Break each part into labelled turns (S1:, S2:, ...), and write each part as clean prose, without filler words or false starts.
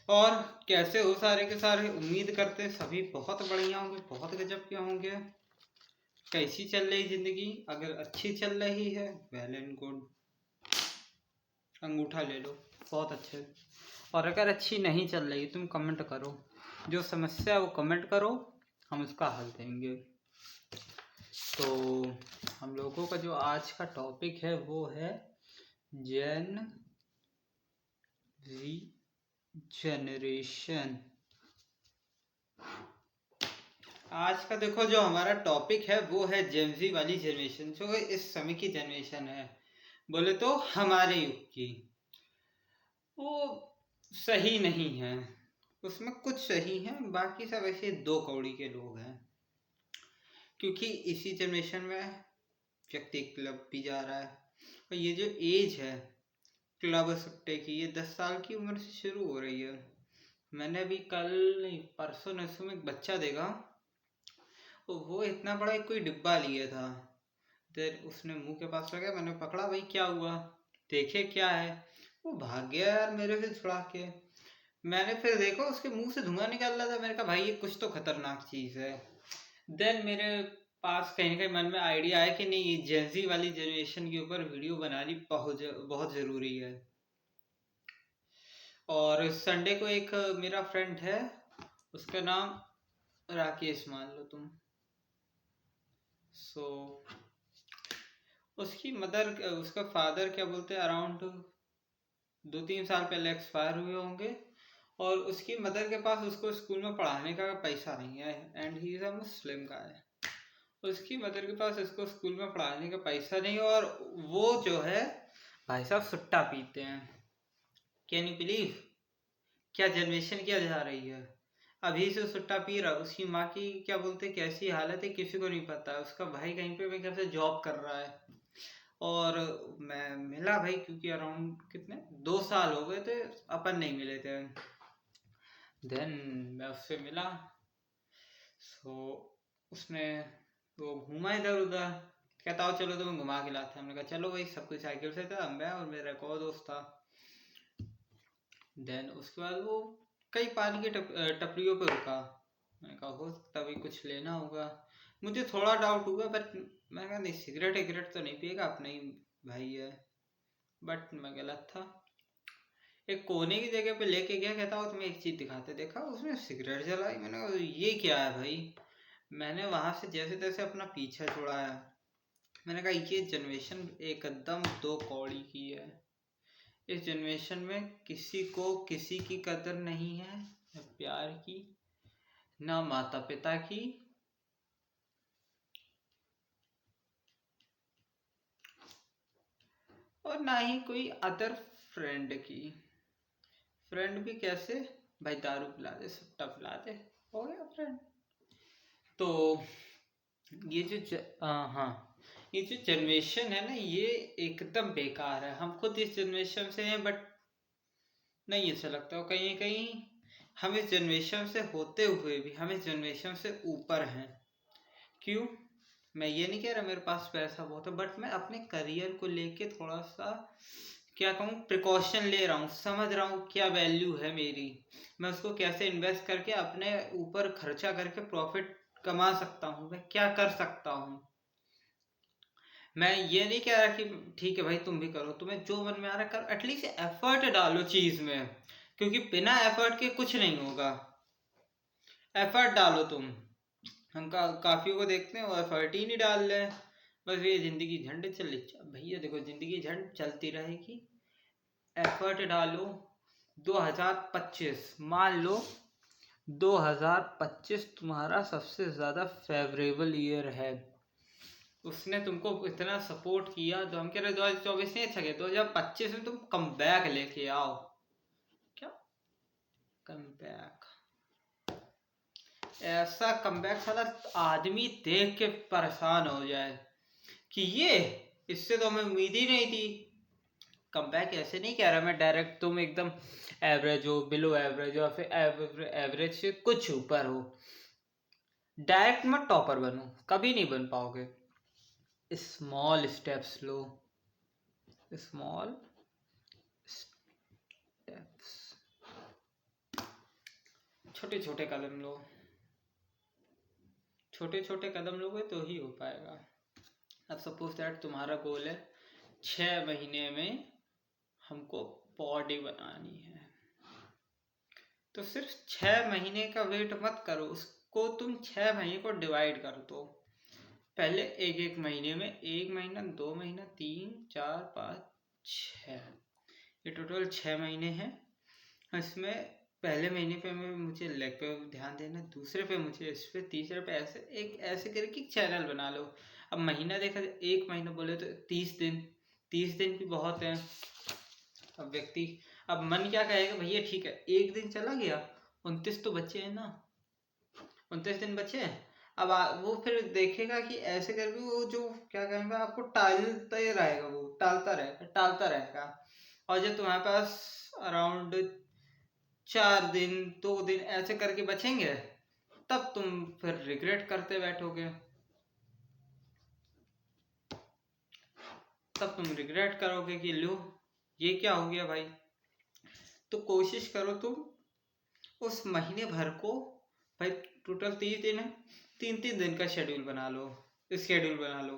S1: और कैसे हो सारे के सारे? उम्मीद करते हैं सभी बहुत बढ़िया होंगे, बहुत गजब के होंगे। कैसी चल रही जिंदगी? अगर अच्छी चल रही है वेल एंड गुड, अंगूठा ले लो, बहुत अच्छे। और अगर अच्छी नहीं चल रही तुम कमेंट करो, जो समस्या है वो कमेंट करो, हम उसका हल देंगे। तो हम लोगों का जो आज का टॉपिक है वो है जेन जी जनरेशन। आज का देखो जो हमारा टॉपिक है वो है जेनजी वाली जनरेशन, जो इस समय की जनरेशन है। बोले तो हमारे युग की, वो सही नहीं है। उसमें कुछ सही है, बाकी सब ऐसे दो कौड़ी के लोग हैं। क्योंकि इसी जनरेशन में व्यक्ति क्लब भी जा रहा है, और ये जो एज है क्लब सट्टे की, ये 10 साल की उम्र से शुरू हो रही है। मैंने अभी कल नहीं परसों नरसों में एक बच्चा देखा, वो इतना बड़ा एक कोई डिब्बा लिए था। फिर उसने मुंह के पास रखा, मैंने पकड़ा, भाई क्या हुआ, देखे क्या है। वो भाग गया यार मेरे से छुड़ा के। मैंने फिर देखा उसके मुंह से धुआं निकल रहा था। मैंने कहा भाई ये कुछ तो खतरनाक चीज है। देन मेरे पास कहीं ना कहीं मन में आइडिया आया कि नहीं, ये जेंजी वाली जनरेशन के ऊपर वीडियो बनानी बहुत ज़रूरी है। और संडे को एक मेरा फ्रेंड है, उसका नाम राकेश मान लो तुम। सो उसकी मदर, उसका फादर क्या बोलते हैं, अराउंड 2-3 साल पहले एक्सपायर हुए होंगे। और उसकी मदर के पास उसको स्कूल में पढ़ाने का पैसा नहीं है, एंड ही इज़ अ मुस्लिम गाय। उसकी मदर के पास इसको स्कूल में पढ़ाने का पैसा नहीं, और वो जो है भाई साहब सुट्टा पीते हैं। Can you believe? क्या जनरेशन क्या जा रही है। अभी से सुट्टा पी रहा, उसकी माँ की क्या बोलते कैसी हालत है किसी को नहीं पता। उसका भाई कहीं पे मेरे ख्याल से जॉब कर रहा है। और मैं मिला भाई, क्योंकि अराउंड कितने 2 साल हो गए थे अपन नहीं मिले थे। देन मैं उससे मिला। सो उसने वो घूमा इधर उधर, कहता हो चलो तुम्हें घुमा के लाते हैं। हमने कहा चलो भाई, सब कुछ साइकिल से था, मैं और मेरा एक और दोस्त था। देन उसके बाद वो कई पानी की टपरियों पे रुका। मैंने कहा हो तभी कुछ लेना होगा। मुझे थोड़ा डाउट हुआ, बट मैंने कहा नहीं, सिगरेट विगरेट तो नहीं पिएगा, अपना ही भाई है। बट मैं गलत था। एक कोने की जगह पे लेके गया, कहता हो तुम्हें एक चीज दिखाते, देखा उसमें सिगरेट जलाई। मैंने कहा ये क्या है भाई। मैंने वहां से जैसे तैसे अपना पीछा छुड़ाया। मैंने कहा ये जनरेशन एकदम दो कौड़ी की है। इस जनरेशन में किसी को किसी की कदर नहीं है, न प्यार की, न माता पिता की, और ना ही कोई अदर फ्रेंड की। फ्रेंड भी कैसे भाई, दारू पिला दे, सट्टा पिला दे, हो गया फ्रेंड। तो ये जो हाँ, ये जो जनरेशन है ना, ये एकदम बेकार है। हम खुद इस जनरेशन से हैं, बट नहीं ऐसा लगता। और कहीं कहीं हम इस जनरेशन से होते हुए भी हम इस जनरेशन से ऊपर हैं। क्यों? मैं ये नहीं कह रहा मेरे पास पैसा बहुत है, बट मैं अपने करियर को लेके थोड़ा सा क्या कहूँ, प्रिकॉशन ले रहा हूँ, समझ रहा हूँ क्या वैल्यू है मेरी। मैं उसको कैसे इन्वेस्ट करके अपने ऊपर खर्चा करके प्रॉफिट कमा सकता हूँ, मैं क्या कर सकता हूँ। मैं ये नहीं कह रहा कि ठीक है भाई तुम भी करो, तुम्हें जो मन में आ रहा है करो, एटलीस्ट एफर्ट डालो चीज में। क्योंकि बिना एफर्ट के कुछ नहीं होगा। एफर्ट डालो तुम। हम काफियों को देखते हैं वो एफर्ट ही नहीं डाल रहे हैं। बस ये जिंदगी झंड चल रही भैया, देखो जिंदगी झंड चलती रहेगी, एफर्ट डालो। 2025 मान लो, 2025 तुम्हारा सबसे ज्यादा फेवरेबल ईयर है। उसने तुमको इतना सपोर्ट किया, तो हम कह रहे 2024 नहीं अच्छा गया, 2025 में तुम कम बैक लेके आओ। क्या कम बैक? ऐसा कम बैक साला आदमी देख के परेशान हो जाए कि ये, इससे तो हमें उम्मीद ही नहीं थी। कम बैक ऐसे नहीं कह रहा मैं डायरेक्ट तुम एकदम एवरेज हो, बिलो एवरेज हो, या फिर एवरेज से कुछ ऊपर हो। डायरेक्ट मत टॉपर बनो, कभी नहीं बन पाओगे। स्मॉल स्टेप्स लो, स्मॉल स्टेप्स। छोटे छोटे कदम लो, छोटे छोटे कदम लोगे तो ही हो पाएगा। अब सपोज दैट तुम्हारा गोल है 6 महीने में हमको बॉडी बनानी है, तो सिर्फ 6 महीने का वेट मत करो, उसको तुम 6 महीने को डिवाइड कर दो। पहले एक एक महीने में, 1 महीना, 2 महीना, 3, 4, 5, 6, ये टोटल 6 महीने हैं। इसमें पहले महीने पे मुझे लेग पे ध्यान देना, दूसरे पे मुझे इस पे, तीसरे पे ऐसे एक ऐसे करके चैनल बना लो। अब महीना देखा, 1 महीना बोले तो 30 दिन, 30 दिन भी बहुत है। अब व्यक्ति, अब मन क्या कहेगा, भैया ठीक है 1 दिन चला गया, 29 तो बचे हैं ना, 29 दिन बचे हैं। अब वो फिर देखेगा कि ऐसे करके वो जो क्या कहेंगे आपको टालता ही रहेगा, वो टालता रहेगा। और जब तुम्हारे पास अराउंड 4 दिन, 2 दिन ऐसे करके बचेंगे, तब तुम फिर रिग्रेट करते बैठोगे, तब तुम रिग्रेट करोगे कि लो ये क्या हो गया भाई। तो कोशिश करो तुम उस महीने भर को, भाई टोटल 30 दिन है, 3-3 दिन का शेड्यूल बना लो, स्केड्यूल बना लो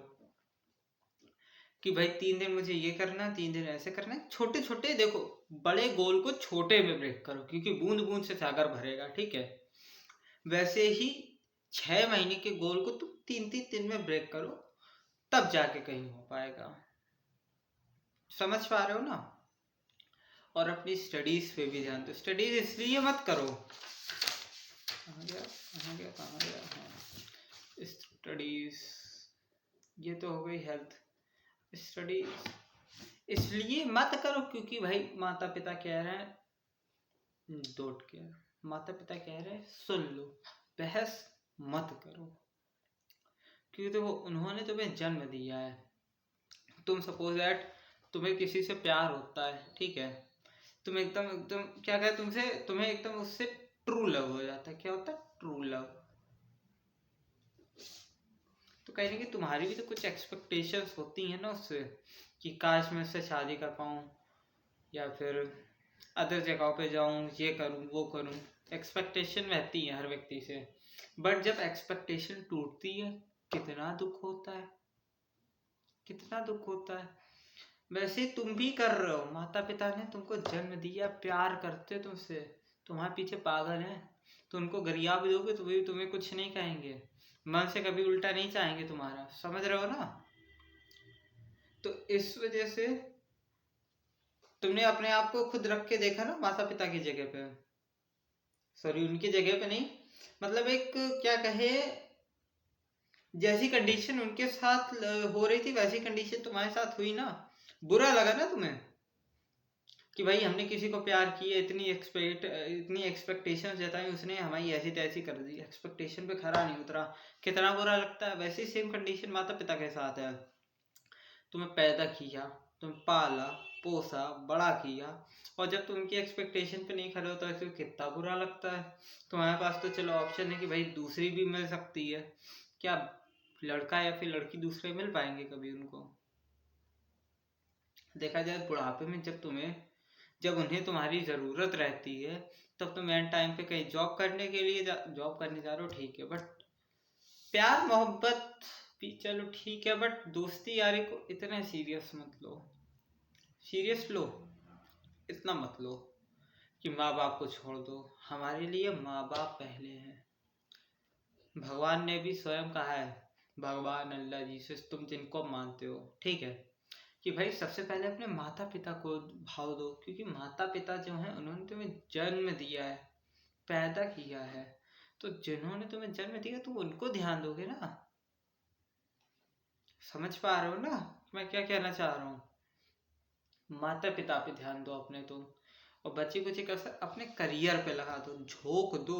S1: कि भाई 3 दिन मुझे ये करना है, 3 दिन ऐसे करना है। छोटे छोटे देखो, बड़े गोल को छोटे में ब्रेक करो, क्योंकि बूंद बूंद से सागर भरेगा, ठीक है। वैसे ही 6 महीने के गोल को तुम 3-3 दिन में ब्रेक करो, तब जाके कहीं हो पाएगा। समझ पा रहे हो ना। और अपनी स्टडीज पे भी ध्यान दो। स्टडीज इसलिए मत करो, कहाँ गया हाँ स्टडीज, ये तो हो गई हेल्थ। स्टडीज इसलिए मत करो क्योंकि भाई माता पिता कह रहे हैं, डोंट केयर, माता पिता कह रहे हैं सुन लो, बहस मत करो, क्योंकि देखो उन्होंने तुम्हें जन्म दिया है। तुम सपोज दैट तुम्हें किसी से प्यार होता है, ठीक है, तुम एकदम एकदम क्या कहे तुमसे, तुम्हें एकदम उससे ट्रू लव हो जाता है। क्या होता है? True love. तो कहीं ना कहीं तुम्हारी भी तो कुछ एक्सपेक्टेशंस होती हैं ना उससे, कि काश मैं उससे शादी कर पाऊँ, या फिर अदर जगहों पे जाऊँ, ये करूँ वो करूँ। एक्सपेक्टेशन रहती है हर व्यक्ति से, बट जब एक्सपेक्टेशन टूटती है कितना दुख होता है, कितना दुख होता है। वैसे तुम भी कर रहे हो, माता पिता ने तुमको जन्म दिया, प्यार करते तुमसे, तुम्हारे पीछे पागल हैं, तो उनको गरिया भी दोगे तो भी तुम्हें कुछ नहीं कहेंगे, मन से कभी उल्टा नहीं चाहेंगे तुम्हारा। समझ रहे हो ना। तो इस वजह से तुमने अपने आप को खुद रख के देखा ना माता पिता की जगह पे, सॉरी उनकी जगह पे नहीं, मतलब एक क्या कहे, जैसी कंडीशन उनके साथ हो रही थी वैसी कंडीशन तुम्हारे साथ हुई ना, बुरा लगा ना तुम्हें कि भाई हमने किसी को प्यार किया, इतनी एक्सपेक्टेशन जताई, उसने हमारी ऐसी तैसी कर दी, एक्सपेक्टेशन पे खरा नहीं उतरा, कितना बुरा लगता है। वैसे ही सेम कंडीशन माता पिता के साथ है। तुम्हें पैदा किया, तुम्हें पाला पोसा बड़ा किया, और जब तुम उनकी एक्सपेक्टेशन पे नहीं खड़े हो तो ऐसे कितना बुरा लगता है। तुम्हारे पास तो चलो ऑप्शन है कि भाई दूसरी भी मिल सकती है, क्या लड़का या फिर लड़की दूसरे मिल पाएंगे कभी उनको? देखा जाए बुढ़ापे में जब उन्हें तुम्हारी ज़रूरत रहती है, तब तुम एंड टाइम पे कहीं जॉब करने जा रहे हो, ठीक है, बट प्यार मोहब्बत भी चलो ठीक है, बट दोस्ती यारी को इतना सीरियस मत लो। सीरियस लो, इतना मत लो कि माँ बाप को छोड़ दो। हमारे लिए माँ बाप पहले हैं। भगवान ने भी स्वयं कहा है, भगवान अल्लाह जीसस तुम जिनको मानते हो, ठीक है, कि भाई सबसे पहले अपने माता पिता को भाव दो, क्योंकि माता पिता जो हैं उन्होंने तुम्हें जन्म दिया है, पैदा किया है, तो जिन्होंने तुम्हें जन्म दिया तो उनको ध्यान दोगे ना। समझ पा रहे हो ना मैं क्या कहना चाह रहा हूँ। माता पिता पे ध्यान दो अपने तुम, और बच्ची कुछ का अपने करियर पे लगा दो, झोंक दो।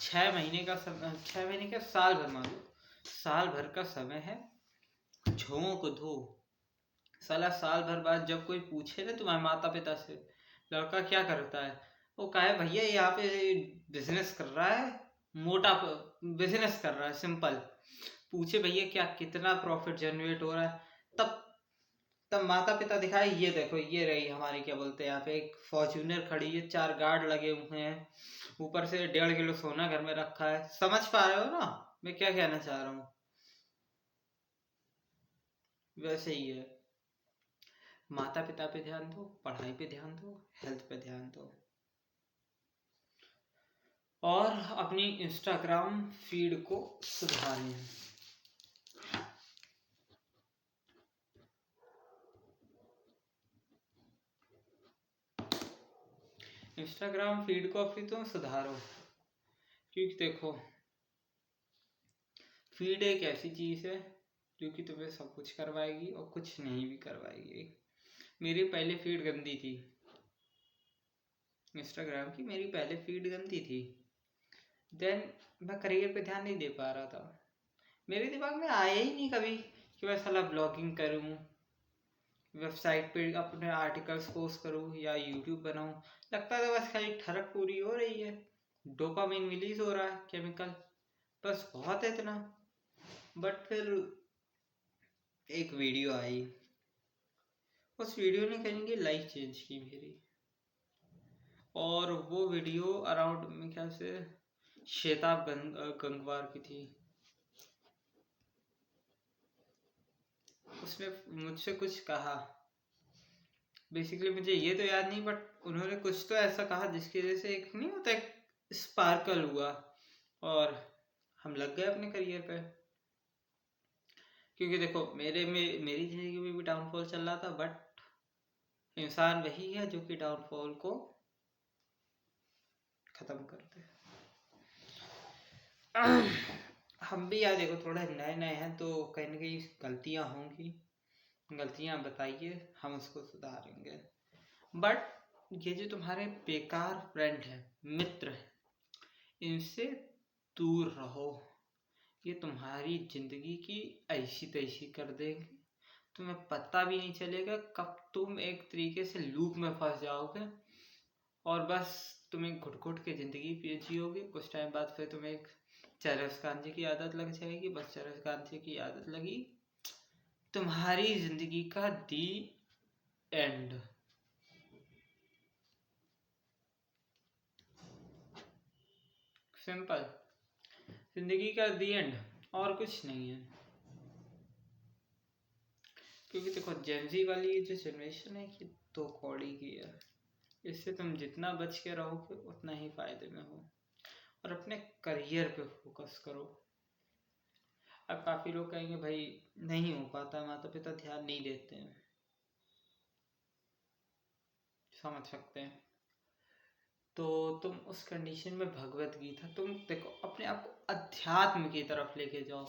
S1: 6 महीने का समय, 6 महीने का साल भर मान लो, साल भर का समय है, झोंक दो। साला साल भर बाद जब कोई पूछे ना तुम्हारे माता पिता से लड़का क्या करता है, वो कहे भैया यहाँ पे बिजनेस कर रहा है, मोटा बिजनेस कर रहा है, सिंपल। पूछे भैया क्या कितना प्रॉफिट जनरेट हो रहा है, तब तब माता पिता दिखाए, ये देखो ये रही हमारी क्या बोलते हैं यहाँ पे एक फॉर्च्यूनर खड़ी है, 4 गार्ड लगे हुए हैं, ऊपर से 1.5 किलो सोना घर में रखा है। समझ पा रहे हो ना मैं क्या कहना चाह रहा हूँ? वैसे ही है, माता पिता पे ध्यान दो, पढ़ाई पे ध्यान दो, हेल्थ पे ध्यान दो, और अपनी इंस्टाग्राम फीड को सुधारें। इंस्टाग्राम फीड को अपनी तुम सुधारो, क्योंकि देखो फीड एक ऐसी चीज़ है जो कि तुम्हें सब कुछ करवाएगी और कुछ नहीं भी करवाएगी। मेरी पहले फीड गंदी थी इंस्टाग्राम की, मेरी पहले फीड गंदी थी। देन मैं करियर पे ध्यान नहीं दे पा रहा था, मेरे दिमाग में आया ही नहीं कभी कि मैं साला ब्लॉगिंग करूँ, वेबसाइट पे अपने आर्टिकल्स पोस्ट करूँ या यूट्यूब बनाऊँ। लगता था बस खाली ठरक पूरी हो रही है, डोपामिन रिलीज हो रहा है, केमिकल, बस बहुत है इतना। बट फिर एक वीडियो आई, उस वीडियो ने कहीं की लाइफ चेंज की मेरी। और वो वीडियो अराउंड मेरे ख्याल से शेताब गंगवार की थी। उसने मुझसे कुछ कहा, बेसिकली मुझे ये तो याद नहीं, बट उन्होंने कुछ तो ऐसा कहा जिसकी वजह से एक नहीं होता, एक स्पार्कल हुआ और हम लग गए अपने करियर पे। क्योंकि देखो मेरी जिंदगी में भी डाउनफॉल चल रहा था, बट इंसान वही है जो कि डाउनफॉल को खत्म कर दे। हम भी यार देखो थोड़ा नए नए हैं तो कहीं ना कहीं गलतियां होंगी, गलतियां बताइए, हम उसको सुधारेंगे। बट ये जो तुम्हारे बेकार फ्रेंड है, मित्र है, इनसे दूर रहो। ये तुम्हारी जिंदगी की ऐसी तैसी कर देंगे, तुम्हें पता भी नहीं चलेगा कब तुम एक तरीके से लूप में फंस जाओगे और बस तुम्हें घुट घुट के जिंदगी जियोगे। कुछ टाइम बाद फिर तुम्हें एक चरस गांजे की आदत लग जाएगी, बस चरस गांजे की आदत लगी, तुम्हारी जिंदगी का दी एंड। सिंपल, जिंदगी का दी एंड, और कुछ नहीं है। क्योंकि देखो जेनजी वाली ये जो जनरेशन है कि दो कौड़ी की है, इससे तुम जितना बच के रहोगे उतना ही फायदे में हो, और अपने करियर पे फोकस करो। अब काफी लोग कहेंगे भाई नहीं हो पाता, माता पिता ध्यान नहीं देते हैं, समझ सकते हैं। तो तुम उस कंडीशन में भगवत गीता, तुम देखो अपने आप को अध्यात्म की तरफ लेके जाओ।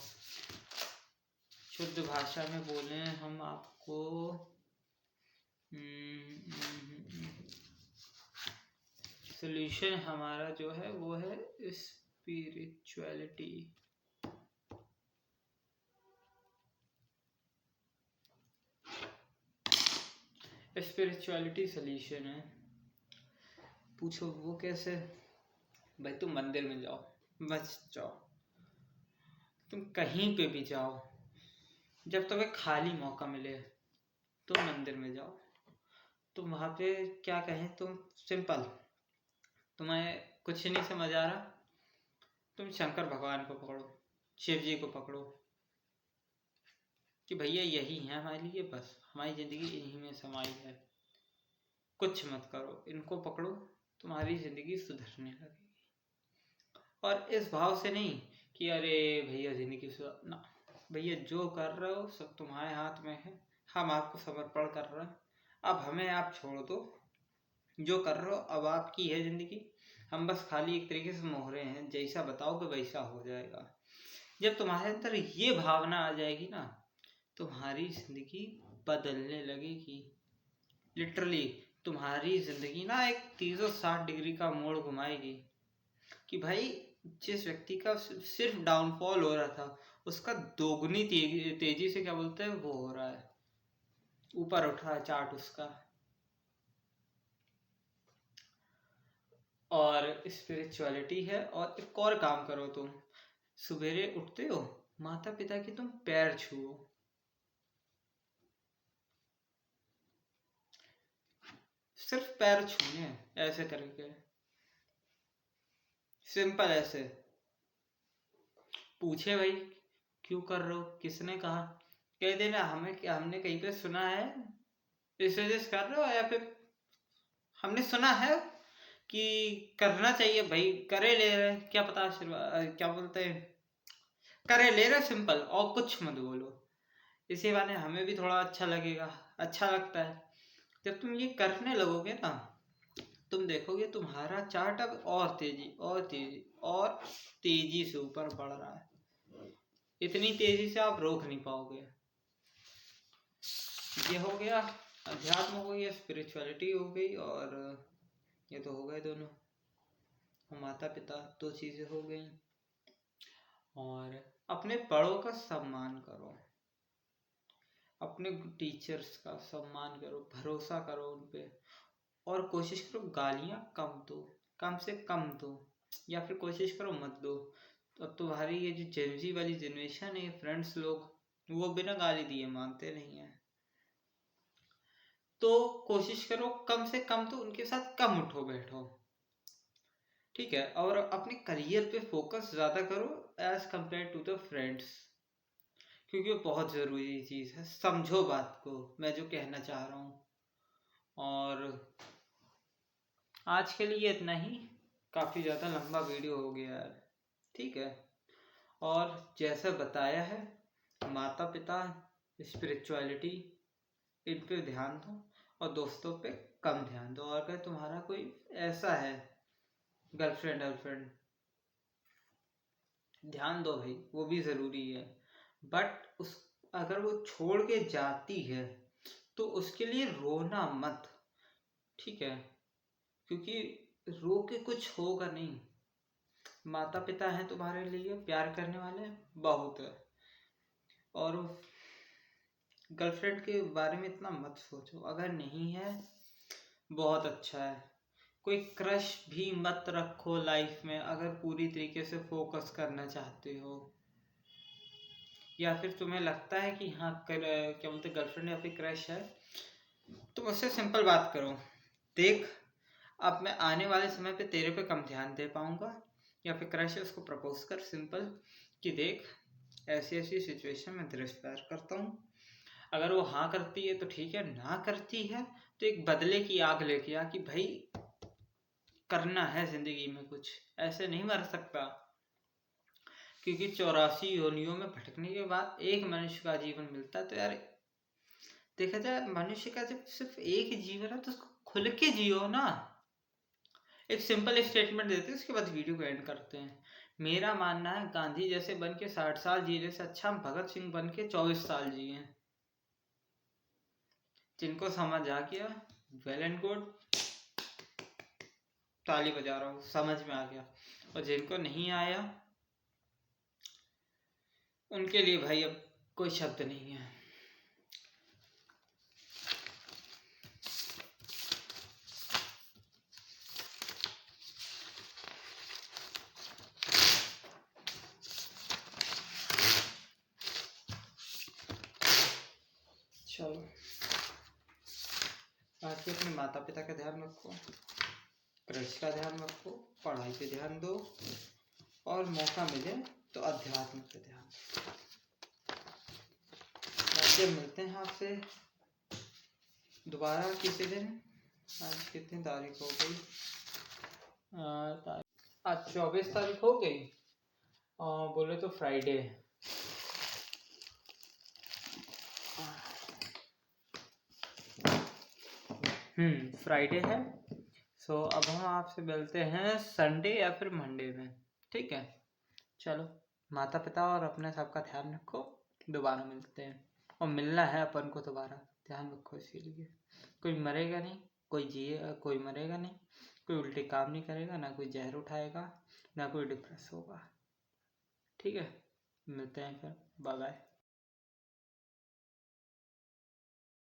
S1: शुद्ध भाषा में बोले हम आपको सोल्यूशन हमारा जो है वो है स्पिरिचुअलिटी। स्पिरिचुअलिटी सोल्यूशन है। पूछो वो कैसे? भाई तुम मंदिर में जाओ, बस जाओ, तुम कहीं पे भी जाओ, जब तुम्हें खाली मौका मिले तुम मंदिर में जाओ। तुम वहाँ पे क्या कहें, तुम सिंपल, तुम्हें कुछ नहीं समझ आ रहा, तुम शंकर भगवान को पकड़ो, शिव जी को पकड़ो कि भैया यही है हमारे लिए, बस हमारी ज़िंदगी इन्हीं में समाई है, कुछ मत करो, इनको पकड़ो, तुम्हारी ज़िंदगी सुधरने लगेगी। और इस भाव से नहीं कि अरे भैया ज़िंदगी सुधर ना, भैया जो कर रहे हो सब तुम्हारे हाथ में है, हम आपको समर्पण कर रहे हैं, अब हमें आप छोड़ दो, जो कर रहे हो अब आपकी है ज़िंदगी, हम बस खाली एक तरीके से मोहरे हैं, जैसा बताओगे वैसा हो जाएगा। जब तुम्हारे अंदर ये भावना आ जाएगी ना, तुम्हारी ज़िंदगी बदलने लगेगी। लिटरली तुम्हारी ज़िंदगी ना एक 360 डिग्री का मोड़ घुमाएगी कि भाई जिस व्यक्ति का सिर्फ डाउनफॉल हो रहा था उसका दोगुनी तेजी से क्या बोलते हैं वो हो रहा है, ऊपर उठ रहा है चार्ट उसका। और स्पिरिचुअलिटी है। और एक और काम करो, तुम सवेरे उठते हो, माता पिता के तुम पैर छुओ, सिर्फ पैर छूने हैं ऐसे करके, सिंपल ऐसे। पूछे भाई क्यों कर रहे हो, किसने कहा, कह देना हमने कहीं पे सुना है इस वजह से कर रहे हो, या फिर हमने सुना है कि करना चाहिए भाई, करे ले रहे, क्या पता आशीर्वाद क्या बोलते हैं, करे ले रहे, सिंपल, और कुछ मत बोलो। इसी बहाने हमें भी थोड़ा अच्छा लगेगा, अच्छा लगता है। जब तुम ये करने लगोगे ना, तुम देखोगे तुम्हारा चार्ट अब और तेजी और तेजी और तेजी से ऊपर बढ़ रहा है, इतनी तेजी से आप रोक नहीं पाओगे। ये हो गया, अध्यात्म हो गया, स्पिरिचुअलिटी हो गई, और ये तो हो गए दोनों, माता पिता, दो चीजें हो गई। और अपने बड़ों का सम्मान करो, अपने टीचर्स का सम्मान करो, भरोसा करो उन पे, और कोशिश करो गालियाँ कम दो, कम से कम दो, या फिर कोशिश करो मत दो। तो अब तुम्हारी ये जो जेनजी वाली जनरेशन है, फ्रेंड्स लोग, वो बिना गाली दिए मानते नहीं है। तो कोशिश करो कम से कम तो उनके साथ कम उठो बैठो, ठीक है। और अपने करियर पे फोकस ज़्यादा करो as compared to the friends, क्योंकि वो बहुत ज़रूरी चीज़ है। समझो बात को, मैं जो कहना चाह रहा हूँ। और आज के लिए इतना ही, काफ़ी ज़्यादा लंबा वीडियो हो गया यार, ठीक है। और जैसा बताया है, माता पिता, स्पिरिचुअलिटी, इन पे ध्यान दो, और दोस्तों पे कम ध्यान दो। और अगर तुम्हारा कोई ऐसा है गर्लफ्रेंड, ध्यान दो भाई, वो भी ज़रूरी है। बट उस अगर वो छोड़ के जाती है तो उसके लिए रोना मत, ठीक है, क्योंकि रो के कुछ होगा नहीं। माता पिता हैं तुम्हारे लिए, प्यार करने वाले बहुत है। और गर्लफ्रेंड के बारे में इतना मत सोचो, अगर नहीं है बहुत अच्छा है। कोई क्रश भी मत रखो लाइफ में, अगर पूरी तरीके से फोकस करना चाहते हो, या फिर तुम्हें लगता है कि हाँ क्या बोलते गर्लफ्रेंड या फिर क्रश है, तो मुझसे सिंपल बात करो, देख अब मैं आने वाले समय पे तेरे पे कम ध्यान दे पाऊंगा, या फिर क्रश है उसको प्रपोज कर सिंपल, कि देख ऐसी ऐसी सिचुएशन में तेरे से प्यार करता हूँ। अगर वो हाँ करती है तो ठीक है, ना करती है तो एक बदले की आग लेके आ, कि भाई करना है जिंदगी में कुछ, ऐसे नहीं मर सकता। क्योंकि 84 योनियों में भटकने के बाद एक मनुष्य का जीवन मिलता है। तो यार देखा जाए, मनुष्य का जब सिर्फ एक ही जीवन है तो उसको खुल के जियो ना। एक सिंपल स्टेटमेंट देते हैं, उसके बाद वीडियो को एंड करते हैं। मेरा मानना है गांधी जैसे बन के 60 साल जीने से अच्छा हम भगत सिंह बन के 24 साल जिए। जिनको समझ आ गया वेल एंड गुड, ताली बजा रहा हूँ, समझ में आ गया। और जिनको नहीं आया उनके लिए भाई अब कोई शब्द नहीं है। चलो बाकी अपने माता पिता का ध्यान रखो, क्रश का ध्यान रखो, पढ़ाई पे ध्यान दो, और मौका मिले तो अध्यात्म पे ध्यान दो। बाकी मिलते हैं आपसे दोबारा किसी दिन। आज कितनी तारीख हो गई, आज 24 तारीख हो गई, बोले तो फ्राइडे। फ्राइडे है। सो अब हम आपसे मिलते हैं संडे या फिर मंडे में, ठीक है। चलो माता पिता और अपने सबका ध्यान रखो, दोबारा मिलते हैं। और मिलना है अपन को दोबारा, ध्यान रखो। इसीलिए कोई मरेगा नहीं, कोई मरेगा नहीं, कोई उल्टे काम नहीं करेगा, ना कोई जहर उठाएगा, ना कोई डिप्रेस होगा, ठीक है। मिलते हैं फिर, बाय बाय।